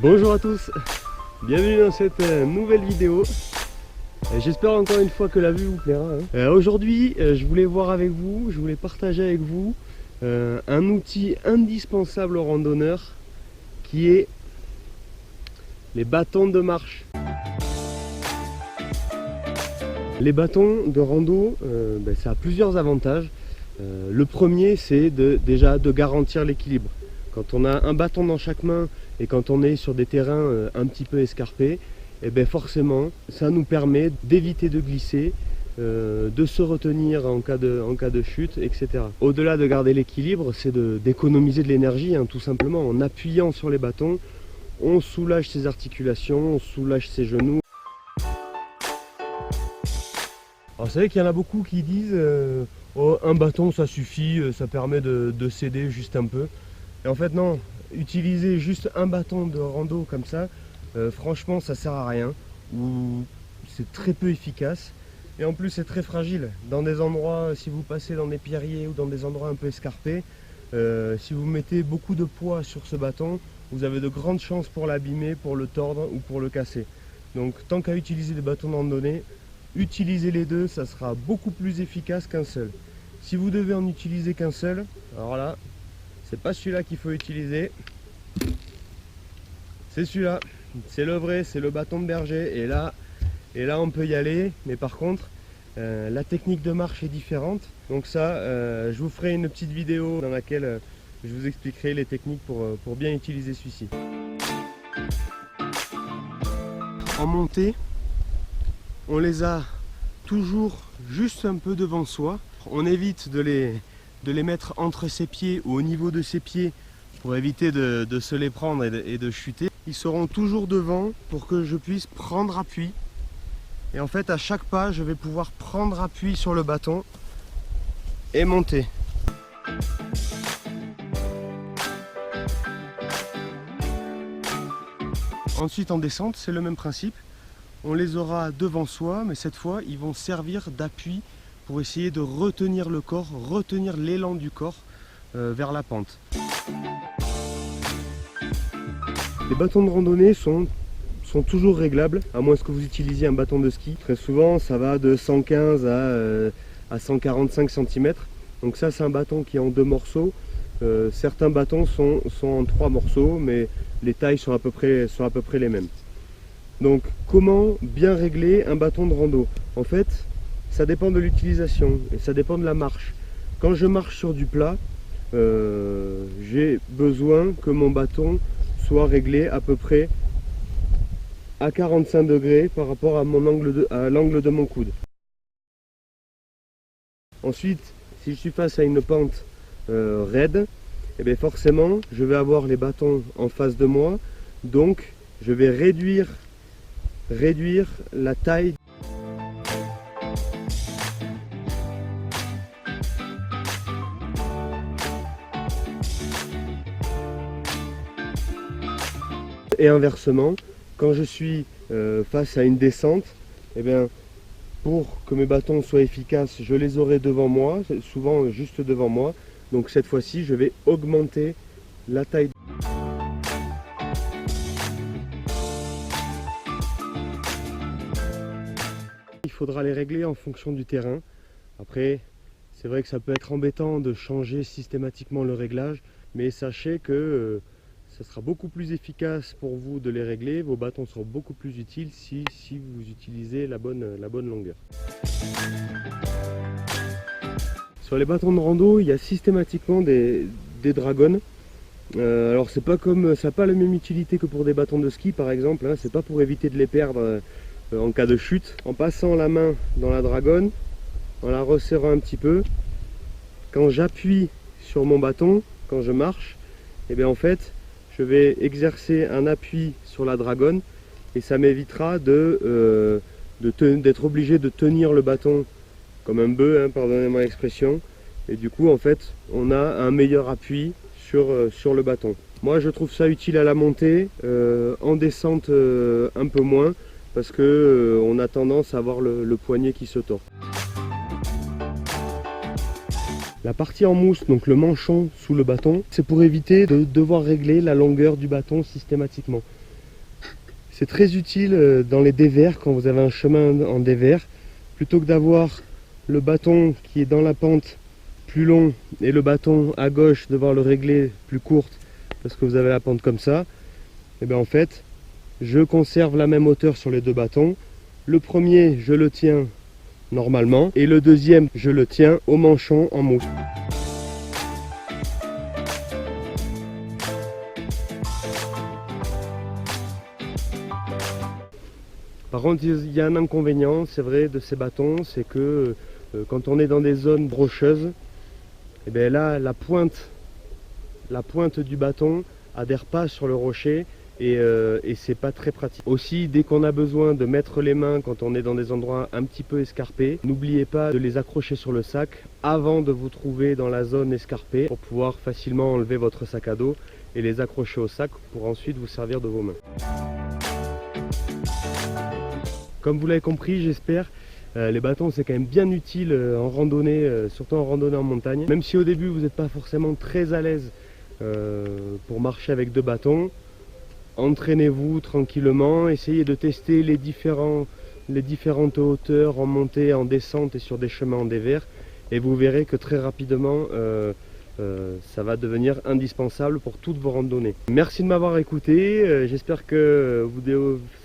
Bonjour à tous, bienvenue dans cette nouvelle vidéo. J'espère encore une fois que la vue vous plaira. Aujourd'hui, je voulais voir avec vous, je voulais partager avec vous un outil indispensable aux randonneurs qui est les bâtons de marche. Les bâtons de rando, ça a plusieurs avantages. Le premier, c'est déjà de garantir l'équilibre. Quand on a un bâton dans chaque main et quand on est sur des terrains un petit peu escarpés, forcément, ça nous permet d'éviter de glisser, de se retenir en cas de chute, etc. Au-delà de garder l'équilibre, c'est d'économiser de l'énergie, tout simplement. En appuyant sur les bâtons, on soulage ses articulations, on soulage ses genoux. Alors, vous savez qu'il y en a beaucoup qui disent oh, un bâton ça suffit, ça permet de s'aider juste un peu. Et en fait non, utiliser juste un bâton de rando comme ça, franchement ça sert à rien, ou c'est très peu efficace. Et en plus c'est très fragile. Dans des endroits, si vous passez dans des pierriers ou dans des endroits un peu escarpés, si vous mettez beaucoup de poids sur ce bâton, vous avez de grandes chances pour l'abîmer, pour le tordre ou pour le casser. Donc tant qu'à utiliser des bâtons de randonnée, utilisez les deux, ça sera beaucoup plus efficace qu'un seul. Si vous devez en utiliser qu'un seul, alors là, c'est pas celui-là qu'il faut utiliser, c'est celui-là, c'est le vrai, c'est le bâton de berger. Et là on peut y aller, mais par contre la technique de marche est différente. Donc ça, je vous ferai une petite vidéo dans laquelle je vous expliquerai les techniques pour bien utiliser celui-ci. En montée, on les a toujours juste un peu devant soi. On évite de les mettre entre ses pieds ou au niveau de ses pieds pour éviter de se les prendre et de chuter. Ils seront toujours devant pour que je puisse prendre appui. Et en fait, à chaque pas, je vais pouvoir prendre appui sur le bâton et monter. Ensuite, en descente, c'est le même principe. On les aura devant soi, mais cette fois, ils vont servir d'appui pour essayer de retenir le corps, retenir l'élan du corps vers la pente. Les bâtons de randonnée sont toujours réglables, à moins que vous utilisiez un bâton de ski. Très souvent, ça va de 115 à 145 cm. Donc ça, c'est un bâton qui est en 2 morceaux. Certains bâtons sont en 3 morceaux, mais les tailles sont à peu près les mêmes. Donc comment bien régler un bâton de rando? En fait, ça dépend de l'utilisation et ça dépend de la marche. Quand je marche sur du plat, j'ai besoin que mon bâton soit réglé à peu près à 45 degrés par rapport à l'angle de mon coude. Ensuite, si je suis face à une pente raide, forcément je vais avoir les bâtons en face de moi, donc je vais réduire la taille. Et inversement, quand je suis face à une descente, pour que mes bâtons soient efficaces, je les aurai devant moi, souvent juste devant moi. Donc cette fois-ci, je vais augmenter la taille. Il faudra les régler en fonction du terrain. Après, c'est vrai que ça peut être embêtant de changer systématiquement le réglage, mais sachez que ça sera beaucoup plus efficace pour vous de les régler. Vos bâtons seront beaucoup plus utiles si vous utilisez la bonne longueur. Sur les bâtons de rando, il y a systématiquement des dragons. Alors ça n'a pas la même utilité que pour des bâtons de ski par exemple, hein. C'est pas pour éviter de les perdre en cas de chute. En passant la main dans la dragonne, en la resserrant un petit peu, quand j'appuie sur mon bâton, quand je marche, en fait je vais exercer un appui sur la dragonne et ça m'évitera d'être obligé de tenir le bâton comme un bœuf, hein, pardonnez-moi l'expression. Et du coup en fait on a un meilleur appui sur le bâton. Moi je trouve ça utile à la montée, en descente un peu moins, parce que on a tendance à avoir le poignet qui se tord. La partie en mousse, donc le manchon sous le bâton, c'est pour éviter de devoir régler la longueur du bâton systématiquement. C'est très utile dans les dévers, quand vous avez un chemin en dévers. Plutôt que d'avoir le bâton qui est dans la pente plus long et le bâton à gauche, devoir le régler plus courte parce que vous avez la pente comme ça, et bien en fait, je conserve la même hauteur sur les deux bâtons. Le premier, je le tiens normalement et le deuxième, je le tiens au manchon en mousse. Par contre, il y a un inconvénient, c'est vrai, de ces bâtons, c'est que quand on est dans des zones rocheuses, et bien là, la pointe du bâton adhère pas sur le rocher et c'est pas très pratique. Aussi, dès qu'on a besoin de mettre les mains quand on est dans des endroits un petit peu escarpés, n'oubliez pas de les accrocher sur le sac avant de vous trouver dans la zone escarpée pour pouvoir facilement enlever votre sac à dos et les accrocher au sac pour ensuite vous servir de vos mains. Comme vous l'avez compris, j'espère, les bâtons c'est quand même bien utile en randonnée, surtout en randonnée en montagne. Même si au début vous n'êtes pas forcément très à l'aise pour marcher avec deux bâtons, entraînez-vous tranquillement, essayez de tester les différentes hauteurs en montée, en descente et sur des chemins en dévers, et vous verrez que très rapidement ça va devenir indispensable pour toutes vos randonnées. Merci de m'avoir écouté, j'espère que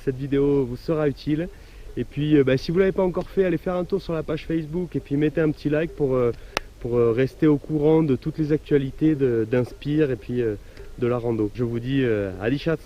cette vidéo vous sera utile. Et puis si vous ne l'avez pas encore fait, allez faire un tour sur la page Facebook et puis mettez un petit like pour rester au courant de toutes les actualités d'Inspire et puis de la rando. Je vous dis à die Schatz.